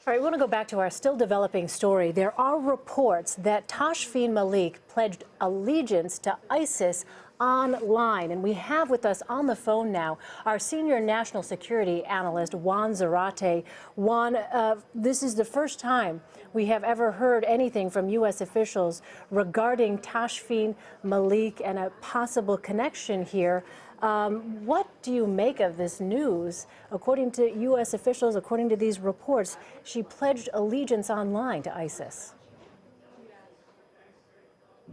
All right, we want to go back to our still developing story. There are reports that Tashfeen Malik pledged allegiance to ISIS online. And we have with us on the phone now our senior national security analyst, Juan Zarate. Juan, this is the first time we have ever heard anything from U.S. officials regarding Tashfeen Malik and a possible connection here. What do you make of this news? According to U.S. officials, according to these reports, she pledged allegiance online to ISIS.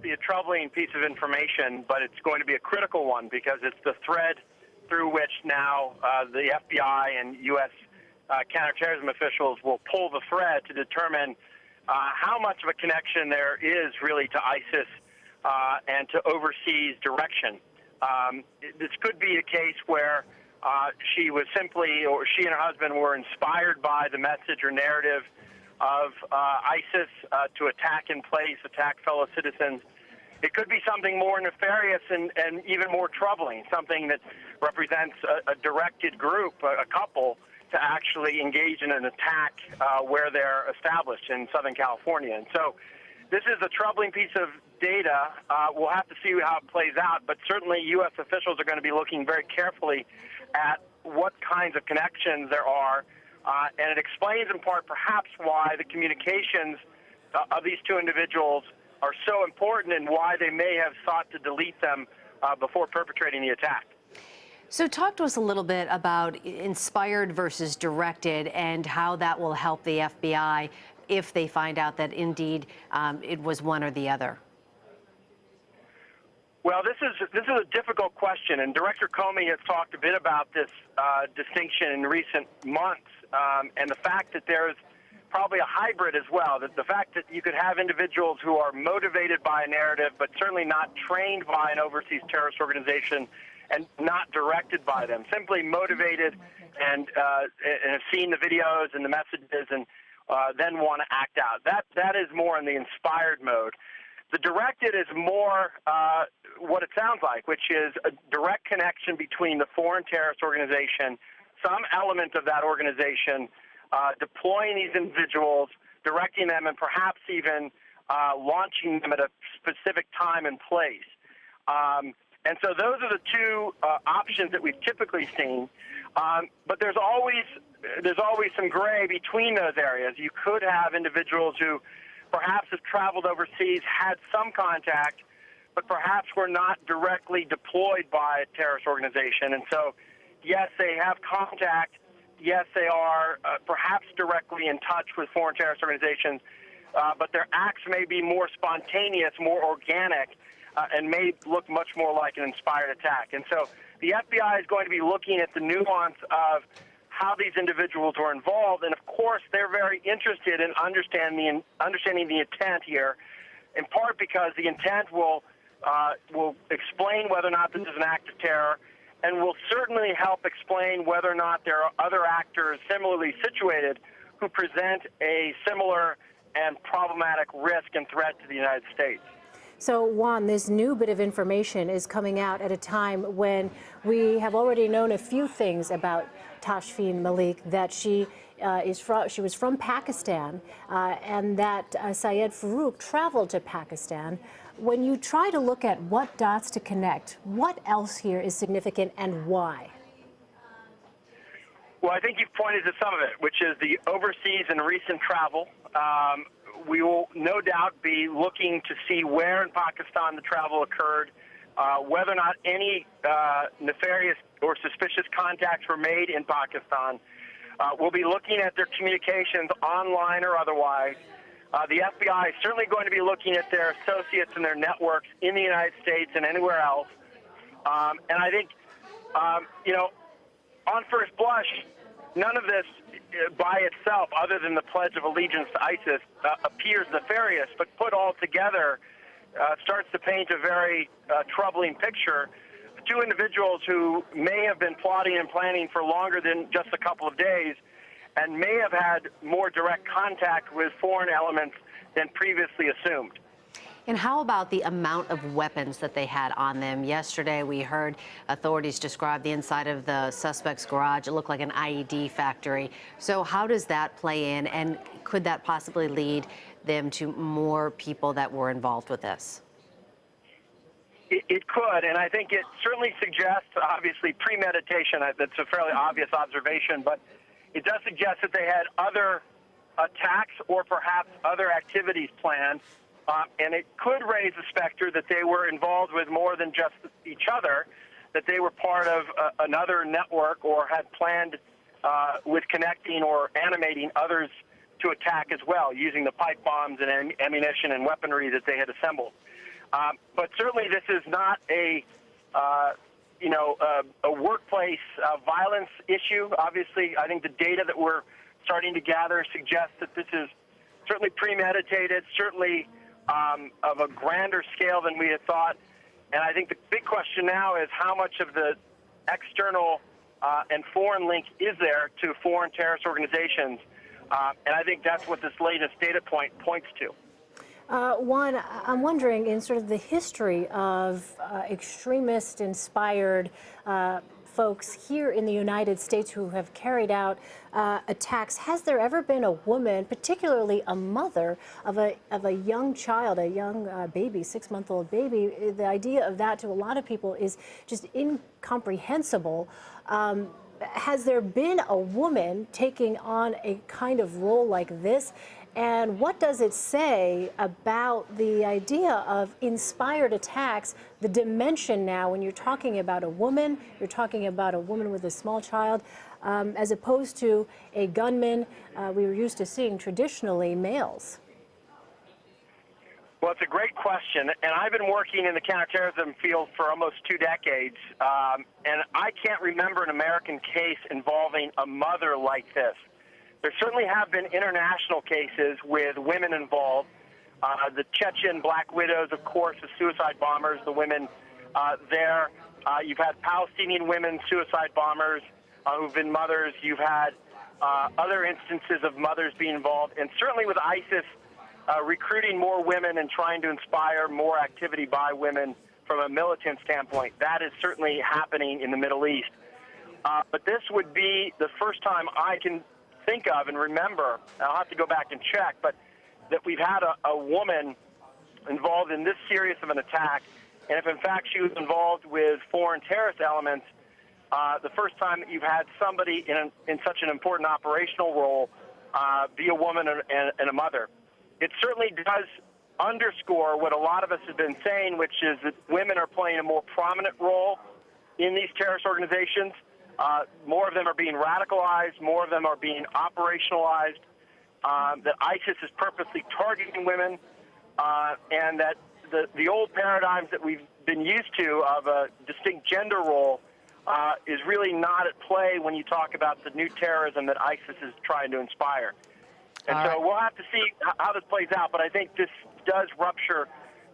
Be a troubling piece of information, but it's going to be a critical one because it's the thread through which now the FBI and U.S. Counterterrorism officials will pull the thread to determine how much of a connection there is really to ISIS and to overseas direction. This could be a case where she was simply, or she and her husband were inspired by the message or narrative of ISIS to attack in place, attack fellow citizens. It could be something more nefarious and even more troubling, something that represents a directed group, a couple, to actually engage in an attack where they're established in Southern California. And so this is a troubling piece of data. We'll have to see how it plays out, but certainly U.S. officials are going to be looking very carefully at what kinds of connections there are, and it explains in part perhaps why the communications of these two individuals are so important and why they may have sought to delete them before perpetrating the attack. So talk to us a little bit about inspired versus directed and how that will help the FBI if they find out that indeed it was one or the other. Well, this is a difficult question, and Director Comey has talked a bit about this distinction in recent months, and the fact that there's probably a hybrid as well, that the fact that you could have individuals who are motivated by a narrative but certainly not trained by an overseas terrorist organization and not directed by them, simply motivated and have seen the videos and the messages and then want to act out. That is more in the inspired mode. The directed is more what it sounds like, which is a direct connection between the foreign terrorist organization, some element of that organization, deploying these individuals, directing them, and perhaps even launching them at a specific time and place. And so those are the two options that we've typically seen. But there's always some gray between those areas. You could have individuals who perhaps have traveled overseas, had some contact, but perhaps were not directly deployed by a terrorist organization. And so, yes, they have contact. Yes, they are perhaps directly in touch with foreign terrorist organizations, but their acts may be more spontaneous, more organic, and may look much more like an inspired attack. And so the FBI is going to be looking at the nuance of how these individuals were involved, and of course they're very interested in understanding the intent here, in part because the intent will explain whether or not this is an act of terror, and will certainly help explain whether or not there are other actors similarly situated who present a similar and problematic risk and threat to the United States. So, Juan, this new bit of information is coming out at a time when we have already known a few things about Tashfeen Malik, that she was from Pakistan, and that Syed Farook traveled to Pakistan. When you try to look at what dots to connect, what else here is significant and why? Well, I think you've pointed to some of it, which is the overseas and recent travel. We will no doubt be looking to see where in Pakistan the travel occurred, whether or not any nefarious or suspicious contacts were made in Pakistan. We'll be looking at their communications online or otherwise. The FBI is certainly going to be looking at their associates and their networks in the United States and anywhere else. And I think, on first blush, none of this by itself, other than the Pledge of Allegiance to ISIS, appears nefarious, but put all together starts to paint a very troubling picture. Two individuals who may have been plotting and planning for longer than just a couple of days and may have had more direct contact with foreign elements than previously assumed. And how about the amount of weapons that they had on them? Yesterday, we heard authorities describe the inside of the suspect's garage. It looked like an IED factory. So how does that play in, and could that possibly lead them to more people that were involved with this? It could, and I think it certainly suggests, obviously, premeditation. That's a fairly obvious observation, but it does suggest that they had other attacks or perhaps other activities planned, and it could raise the specter that they were involved with more than just each other, that they were part of another network or had planned with connecting or animating others to attack as well, using the pipe bombs and ammunition and weaponry that they had assembled. But certainly this is not a workplace violence issue. Obviously, I think the data that we're starting to gather suggests that this is certainly premeditated, certainly of a grander scale than we had thought. And I think the big question now is how much of the external and foreign link is there to foreign terrorist organizations. And I think that's what this latest data point points to. Juan, I'm wondering, in sort of the history of extremist-inspired folks here in the United States who have carried out attacks, has there ever been a woman, particularly a mother of a young child, a young baby, 6-month-old baby? The idea of that to a lot of people is just incomprehensible. Has there been a woman taking on a kind of role like this? And what does it say about the idea of inspired attacks, the dimension now when you're talking about a woman, you're talking about a woman with a small child, as opposed to a gunman we were used to seeing traditionally males? Well, it's a great question, and I've been working in the counterterrorism field for almost 2 decades, and I can't remember an American case involving a mother like this. There certainly have been international cases with women involved. The Chechen Black Widows, of course, the suicide bombers, the women there. You've had Palestinian women suicide bombers who've been mothers. You've had other instances of mothers being involved. And certainly with ISIS recruiting more women and trying to inspire more activity by women from a militant standpoint, that is certainly happening in the Middle East. But this would be the first time I can think of and remember, I'll have to go back and check, but that we've had a woman involved in this serious of an attack, and if in fact she was involved with foreign terrorist elements, the first time that you've had somebody in such an important operational role be a woman and a mother. It certainly does underscore what a lot of us have been saying, which is that women are playing a more prominent role in these terrorist organizations. More of them are being radicalized, more of them are being operationalized, that ISIS is purposely targeting women, and that the old paradigms that we've been used to of a distinct gender role is really not at play when you talk about the new terrorism that ISIS is trying to inspire. And so we'll have to see how this plays out, but I think this does rupture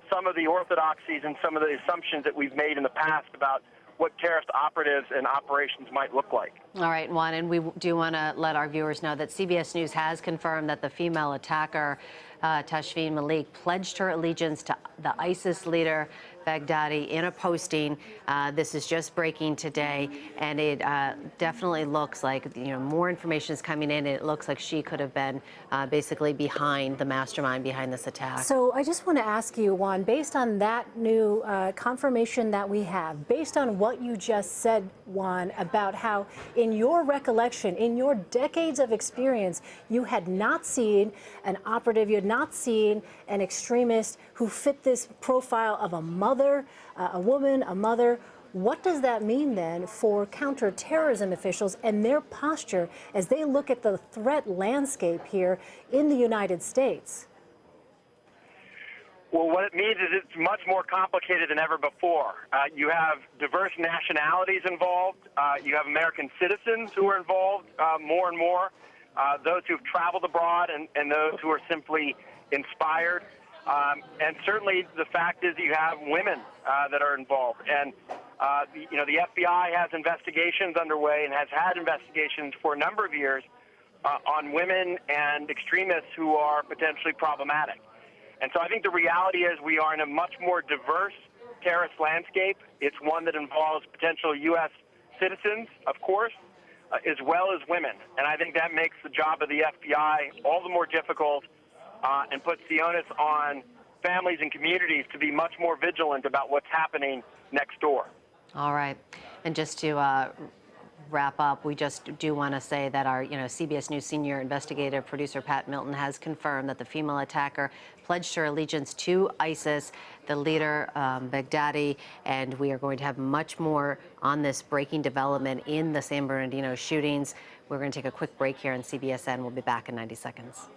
some of the orthodoxies and some of the assumptions that we've made in the past about what terrorist operatives and operations might look like. All right, Juan, and we do want to let our viewers know that CBS News has confirmed that the female attacker, Tashfeen Malik, pledged her allegiance to the ISIS leader, Baghdadi, in a posting. This is just breaking today, and it definitely looks like, more information is coming in, and it looks like she could have been basically behind the mastermind behind this attack. So I just want to ask you, Juan, based on that new confirmation that we have, based on what you just said, Juan, about how in your recollection, in your decades of experience, you had not seen an operative, you had not seen an extremist who fit this profile of a mother, a woman, a mother. What does that mean then for counterterrorism officials and their posture as they look at the threat landscape here in the United States? Well, what it means is it's much more complicated than ever before. You have diverse nationalities involved. You have American citizens who are involved more and more, those who've traveled abroad and those who are simply inspired. And certainly the fact is you have women that are involved. And, the FBI has investigations underway and has had investigations for a number of years on women and extremists who are potentially problematic. And so I think the reality is we are in a much more diverse terrorist landscape. It's one that involves potential U.S. citizens, of course, as well as women. And I think that makes the job of the FBI all the more difficult and puts the onus on families and communities to be much more vigilant about what's happening next door. All right. And just to wrap up, we just do want to say that our, CBS News senior investigative producer Pat Milton has confirmed that the female attacker pledged her allegiance to ISIS, the leader Baghdadi, and we are going to have much more on this breaking development in the San Bernardino shootings. We're going to take a quick break here on CBSN. We'll be back in 90 seconds.